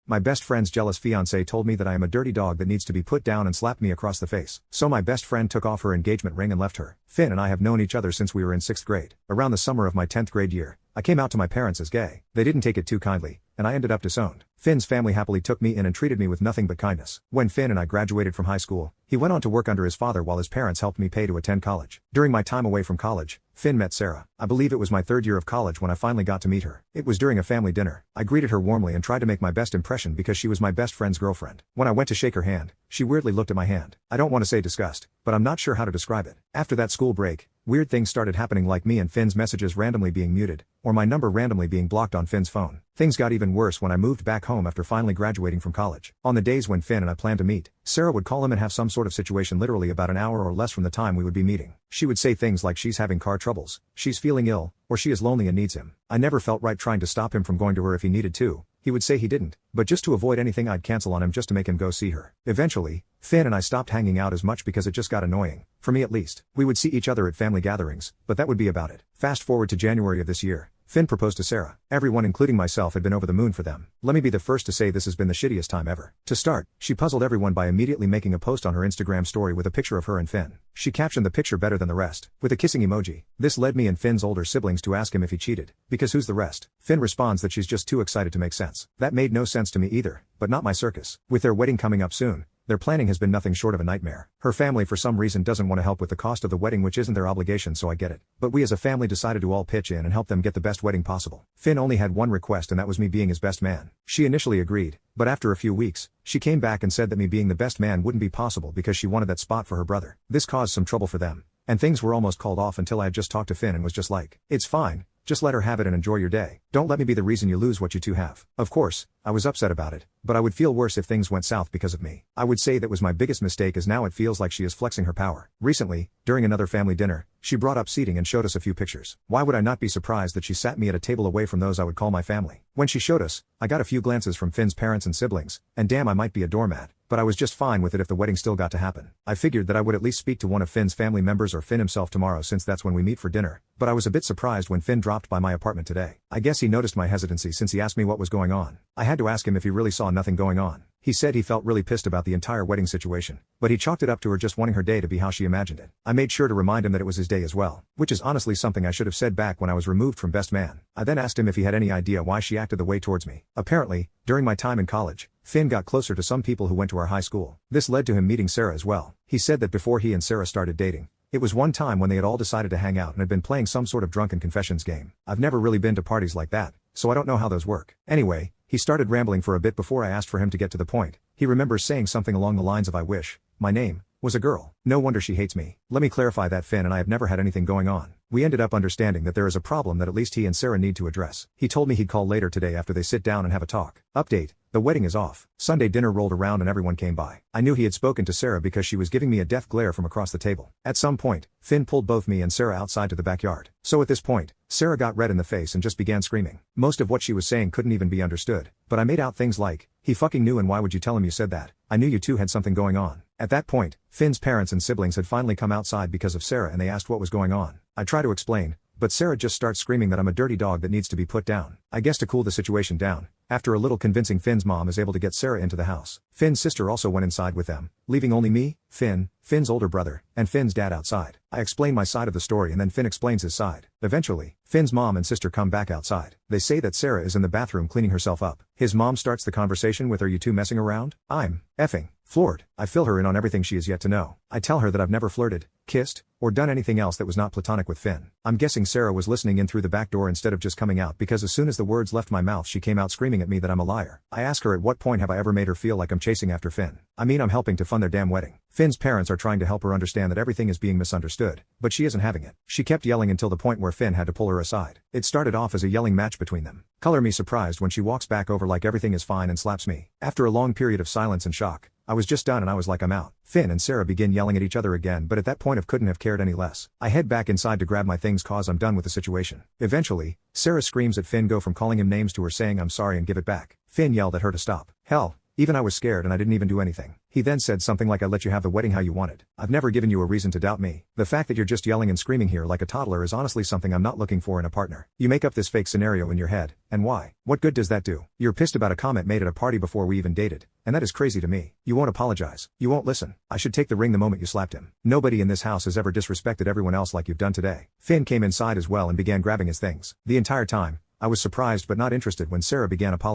My best friend's jealous fiance told me that I am a dirty dog that needs to be put down and slapped me across the face. So my best friend took off her engagement ring and left her. Finn and I have known each other since we were in 6th grade. Around the summer of my 10th grade year, I came out to my parents as gay. They didn't take it too kindly, and I ended up disowned. Finn's family happily took me in and treated me with nothing but kindness. When Finn and I graduated from high school, he went on to work under his father while his parents helped me pay to attend college. During my time away from college, Finn met Sarah. I believe it was my 3rd year of college when I finally got to meet her. It was during a family dinner. I greeted her warmly and tried to make my best impression because she was my best friend's girlfriend. When I went to shake her hand, she weirdly looked at my hand. I don't want to say disgust, but I'm not sure how to describe it. After that school break, weird things started happening, like me and Finn's messages randomly being muted, or my number randomly being blocked on Finn's phone. Things got even worse when I moved back home after finally graduating from college. On the days when Finn and I planned to meet, Sarah would call him and have some sort of situation literally about an hour or less from the time we would be meeting. She would say things like she's having car troubles, she's feeling ill, or she is lonely and needs him. I never felt right trying to stop him from going to her if he needed to. He would say he didn't, but just to avoid anything I'd cancel on him just to make him go see her. Eventually, Finn and I stopped hanging out as much because it just got annoying, for me at least. We would see each other at family gatherings, but that would be about it. Fast forward to January of this year. Finn proposed to Sarah. Everyone including myself had been over the moon for them. Let me be the first to say this has been the shittiest time ever. To start, she puzzled everyone by immediately making a post on her Instagram story with a picture of her and Finn. She captioned the picture better than the rest, with a kissing emoji. This led me and Finn's older siblings to ask him if he cheated, because who's the rest? Finn responds that she's just too excited to make sense. That made no sense to me either, but not my circus. With their wedding coming up soon, their planning has been nothing short of a nightmare. Her family for some reason doesn't want to help with the cost of the wedding, which isn't their obligation, so I get it. But we as a family decided to all pitch in and help them get the best wedding possible. Finn only had one request, and that was me being his best man. She initially agreed, but after a few weeks, she came back and said that me being the best man wouldn't be possible because she wanted that spot for her brother. This caused some trouble for them, and things were almost called off until I had just talked to Finn and was just like, it's fine. Just let her have it and enjoy your day. Don't let me be the reason you lose what you two have. Of course, I was upset about it, but I would feel worse if things went south because of me. I would say that was my biggest mistake, as now it feels like she is flexing her power. Recently, during another family dinner, she brought up seating and showed us a few pictures. Why would I not be surprised that she sat me at a table away from those I would call my family? When she showed us, I got a few glances from Finn's parents and siblings, and damn, I might be a doormat, but I was just fine with it if the wedding still got to happen. I figured that I would at least speak to one of Finn's family members or Finn himself tomorrow, since that's when we meet for dinner, but I was a bit surprised when Finn dropped by my apartment today. I guess he noticed my hesitancy since he asked me what was going on. I had to ask him if he really saw nothing going on. He said he felt really pissed about the entire wedding situation, but he chalked it up to her just wanting her day to be how she imagined it. I made sure to remind him that it was his day as well, which is honestly something I should have said back when I was removed from best man. I then asked him if he had any idea why she acted the way towards me. Apparently, during my time in college, Finn got closer to some people who went to our high school. This led to him meeting Sarah as well. He said that before he and Sarah started dating, it was one time when they had all decided to hang out and had been playing some sort of drunken confessions game. I've never really been to parties like that, so I don't know how those work. Anyway, he started rambling for a bit before I asked for him to get to the point. He remembers saying something along the lines of, "I wish my name was a girl. No wonder she hates me." Let me clarify that Finn and I have never had anything going on. We ended up understanding that there is a problem that at least he and Sarah need to address. He told me he'd call later today after they sit down and have a talk. Update: the wedding is off. Sunday dinner rolled around and everyone came by. I knew he had spoken to Sarah because she was giving me a death glare from across the table. At some point, Finn pulled both me and Sarah outside to the backyard. So at this point, Sarah got red in the face and just began screaming. Most of what she was saying couldn't even be understood, but I made out things like, "He fucking knew, and why would you tell him you said that? I knew you two had something going on." At that point, Finn's parents and siblings had finally come outside because of Sarah, and they asked what was going on. I try to explain, but Sarah just starts screaming that I'm a dirty dog that needs to be put down. I guess to cool the situation down, after a little convincing, Finn's mom is able to get Sarah into the house. Finn's sister also went inside with them, leaving only me, Finn, Finn's older brother, and Finn's dad outside. I explain my side of the story and then Finn explains his side. Eventually, Finn's mom and sister come back outside. They say that Sarah is in the bathroom cleaning herself up. His mom starts the conversation with, "Are you two messing around?" I'm effing floored. I fill her in on everything she is yet to know. I tell her that I've never flirted, kissed, or done anything else that was not platonic with Finn. I'm guessing Sarah was listening in through the back door instead of just coming out, because as soon as the words left my mouth she came out screaming at me that I'm a liar. I ask her at what point have I ever made her feel like I'm chasing after Finn. I mean, I'm helping to fund their damn wedding. Finn's parents are trying to help her understand that everything is being misunderstood, but she isn't having it. She kept yelling until the point where Finn had to pull her aside. It started off as a yelling match between them. Color me surprised when she walks back over like everything is fine and slaps me. After a long period of silence and shock, I was just done and I was like, I'm out. Finn and Sarah begin yelling at each other again, but at that point I couldn't have cared any less. I head back inside to grab my things cause I'm done with the situation. Eventually, Sarah screams at Finn, go from calling him names to her saying I'm sorry and give it back. Finn yelled at her to stop. Hell, Even I was scared and I didn't even do anything. He then said something like, I let you have the wedding how you wanted. I've never given you a reason to doubt me. The fact that you're just yelling and screaming here like a toddler is honestly something I'm not looking for in a partner. You make up this fake scenario in your head, and why? What good does that do? You're pissed about a comment made at a party before we even dated, and that is crazy to me. You won't apologize. You won't listen. I should take the ring the moment you slapped him. Nobody in this house has ever disrespected everyone else like you've done today. Finn came inside as well and began grabbing his things. The entire time, I was surprised but not interested when Sarah began apologizing.